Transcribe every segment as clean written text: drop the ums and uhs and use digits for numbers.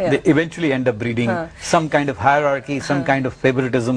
they eventually end up breeding some kind of hierarchy, some kind of favoritism,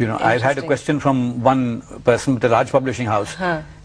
I've had a question from one person with a large publishing house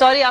sorry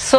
So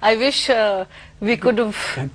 I wish we could have।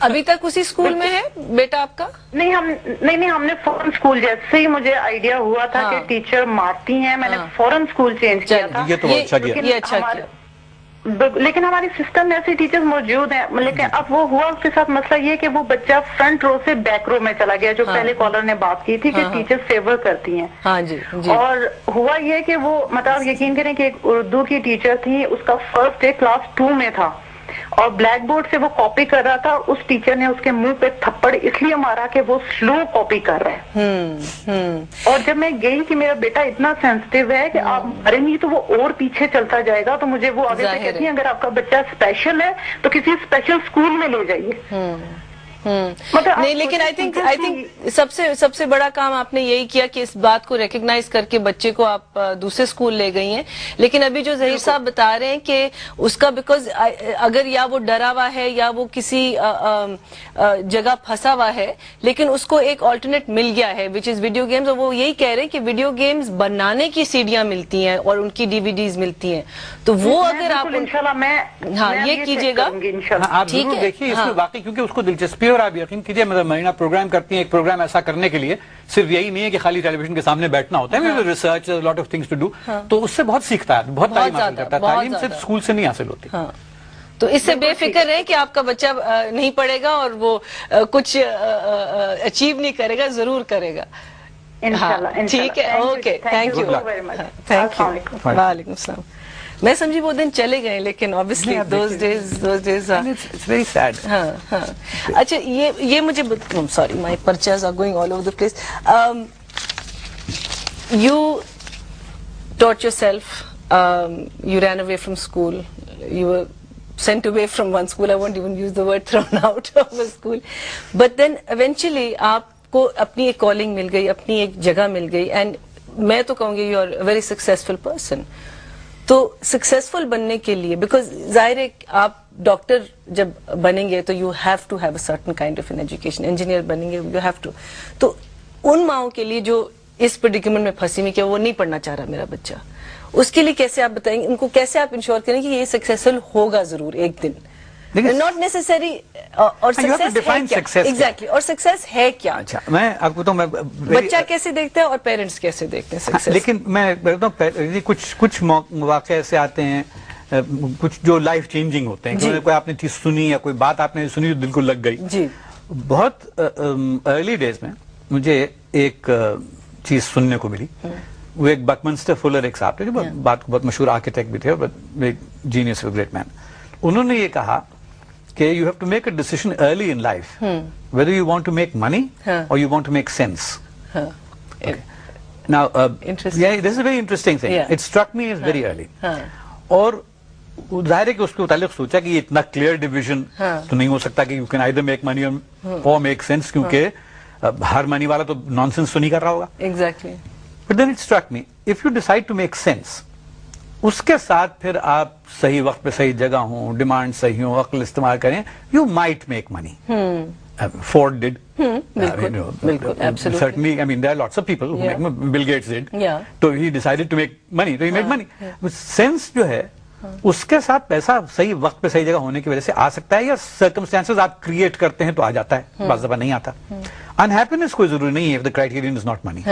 ابھی تک اسی school میں ہے بیٹا آپ کا؟ نہیں ہم نے فوراً اسکول، جیسے ہی مجھے آئیڈیا ہوا تھا کہ ٹیچر مارتی ہیں، میں نے فوراً اسکول چینج کیا تھا. یہ تو اچھا کیا. یہ اچھا کیا. لیکن ہماری سسٹم میں ایسے ٹیچرز موجود ہیں، لیکن اب وہ ہوا اس کے ساتھ مسئلہ یہ کہ وہ بچہ فرنٹ رو سے بیک رو میں چلا گیا، جو پہلے کالر نے بات کی تھی کہ ٹیچر فیور کرتی ہیں. ہاں جی. اور ہوا یہ کہ وہ مطلب یقین کریں کہ ایک اردو کی ٹیچر تھی، اس کا فرسٹ ڈے کلاس 2 میں تھا اور بلیک بورڈ سے وہ کاپی کر رہا تھا. اس ٹیچر نے اس کے منہ پہ تھپڑ اس لیے مارا کہ وہ سلو کاپی کر رہا ہے. اور جب میں گئی کہ میرا بیٹا اتنا سینسٹیو ہے کہ آپ ماریں گی تو وہ اور پیچھے چلتا جائے گا، تو مجھے وہ آگے سے کہتی ہیں اگر آپ کا بچہ اسپیشل ہے تو کسی اسپیشل اسکول میں لے جائیے. نہیں لیکن آئی تھنک سب سے بڑا کام آپ نے یہی کیا کہ اس بات کو ریکگنائز کر کے بچے کو آپ دوسرے اسکول لے گئی ہیں. لیکن ابھی جو ظہیر صاحب بتا رہے ہیں کہ اس کا بیکاز اگر یا وہ ڈرا ہوا ہے یا وہ کسی جگہ پھنسا ہوا ہے، لیکن اس کو ایک آلٹرنیٹ مل گیا ہے وچ از ویڈیو گیمز. اور وہ یہی کہہ رہے ہیں کہ ویڈیو گیمز بنانے کی سیڈیاں ملتی ہیں اور ان کی DVD ملتی ہیں، تو وہ اگر آپ یہ کیجیے گا آپ ضرور دیکھیے اس میں واقعی، کیونکہ اس کو دلچسپی. اور آپ یقین کیجئے مہینہ پروگرام کرتی ہیں، ایک پروگرام ایسا کرنے کے لیے صرف یہی نہیں ہے کہ خالی ٹیلی ویژن کے سامنے بیٹھنا ہوتا ہے، research lot of things to do. تو اس سے بہت سیکھتا ہے، بہت تعلیم حاصل کرتا ہے. تعلیم صرف اسکول سے نہیں حاصل ہوتی. تو اس سے بے فکر رہیں کہ آپ کا بچہ نہیں پڑھے گا اور وہ کچھ اچیو نہیں کرے گا، ضرور کرے گا. ٹھیک ہے، اوکے، تھینک یو. وعلیکم السلام. میں سمجھی وہ دن چلے گئے لیکن obviously those days it's very sad. ہاں. اچھا یہ مجھے sorry my purchas are going all over the place. You taught yourself, you ran away from school, you were sent away from one school. I won't even use the word thrown out of a school. But then eventually آپ کو اپنی ایک calling مل گئی، اپنی ایک جگہ مل گئی. And میں تو کہوں گی you are a very successful person. تو سکسیسفل بننے کے لیے بیکاز ظاہر ہے آپ ڈاکٹر جب بنیں گے تو you have to have a certain kind of an education. Engineer بنیں گے یو ہیو ٹو. تو ان ماؤں کے لیے جو اس پریڈیکمنٹ میں پھنسی ہوئی کہ وہ نہیں پڑھنا چاہ رہا میرا بچہ، اس کے لیے کیسے آپ بتائیں گے ان کو، کیسے آپ انشور کریں کہ یہ سکسیسفل ہوگا ضرور ایک دن؟ Not necessary. اور ایگزیکٹلی، اور سکسیس ہے کیا؟ اچھا میں آپ کو بچہ کیسے دیکھتا ہے اور پیرنٹس کیسے دیکھتے ہیں سکسیس؟ لیکن میں بتاتا ہوں کچھ مواقع ایسے آتے ہیں کچھ جو لائف چینجنگ ہوتے ہیں. کوئی آپ نے چیز سنی یا کوئی بات آپ نے سنی جو دل کو لگ گئی. جی بہت ارلی ڈیز میں مجھے ایک چیز سننے کو ملی. وہ ایک بکمنسٹر فولر ایک صاحب تھے جو بات کو بہت مشہور آرکیٹیکٹ بھی تھے اور جینیس گریٹ مین. انہوں نے یہ کہا کہ you have to make a decision early in life whether you want to make money or you want to make sense. Okay. Now yeah, this is a very interesting thing. It struck me as very early. اور ظاہر ہے کہ اس کے متعلق سوچا کہ یہ اتنا کلیئر ڈویژن تو نہیں ہو سکتا کہ you can either make money or make sense، کیونکہ ہر منی والا تو نان سینس تو نہیں کر رہا ہوگا. Exactly. But then it struck me, if you decide to make sense، اس کے ساتھ پھر آپ صحیح وقت پہ صحیح جگہ ہوں، ڈیمانڈ صحیح ہوں، عقل استعمال کریں، you might make money. Ford did. Certainly, I mean, there are lots of people who make money. Bill Gates did. So he decided to make money. So he made money. But sense جو ہے اس کے ساتھ پیسہ صحیح وقت پہ صحیح جگہ ہونے کی وجہ سے آ سکتا ہے، یا سرکمسٹانسز آپ کریٹ کرتے ہیں تو آ جاتا ہے، بعض دفعہ نہیں آتا. Unhappiness کوئی ضروری نہیں ہے if the criterion is not money.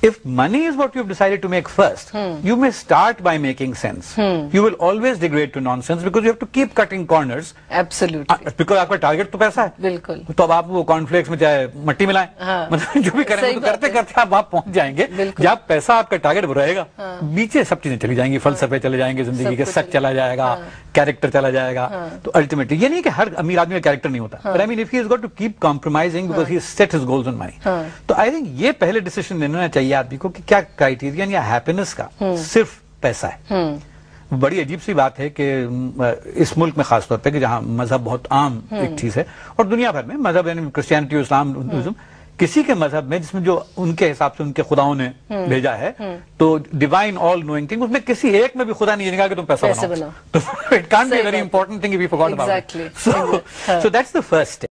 If money is what you've decided to make first, you may start by making sense. You will always degrade to nonsense because you have to keep cutting corners. Absolutely. Because آپ کا target تو پیسہ ہے. بالکل. تو اب آپ وہ کارن فلیکس میں چاہے مٹی ملائیں، مطلب جو بھی کریں گے تو کرتے کرتے آپ وہاں پہنچ جائیں گے. جب پیسہ آپ کا ٹارگیٹ رہے گا، نیچے سب چیزیں چلی جائیں گی، فلسفے چلے جائیں گے، زندگی کے سچ چلا جائے گا، کیریکٹر چلا جائے گا. تو الٹیمیٹلی یہ نہیں کہ ہر امیر آدمی کا کیریکٹر نہیں ہوتا، but I mean if he has got to keep compromising because he has set his goals on money. تو I think یہ پہلے ڈیسیشن لینا چاہیے آدمی کو کہ کیا کرائیٹیرین یا ہیپینس کا صرف پیسہ ہے. بڑی عجیب سی بات ہے کہ اس ملک میں خاص طور پہ کہ جہاں مذہب بہت عام ایک چیز ہے، اور دنیا بھر میں مذہب یعنی کرسچینٹی، اسلام، ہندوازم، کسی کے مذہب میں جس میں جو ان کے حساب سے ان کے خداؤں نے بھیجا ہے تو ڈیوائن آل نوئنگ تھنگ، اس میں کسی ایک میں بھی خدا نہیں کہا کہ تم پیسہ بناؤ. تو it can't be very important thing if you forgot about it. So that's the first step.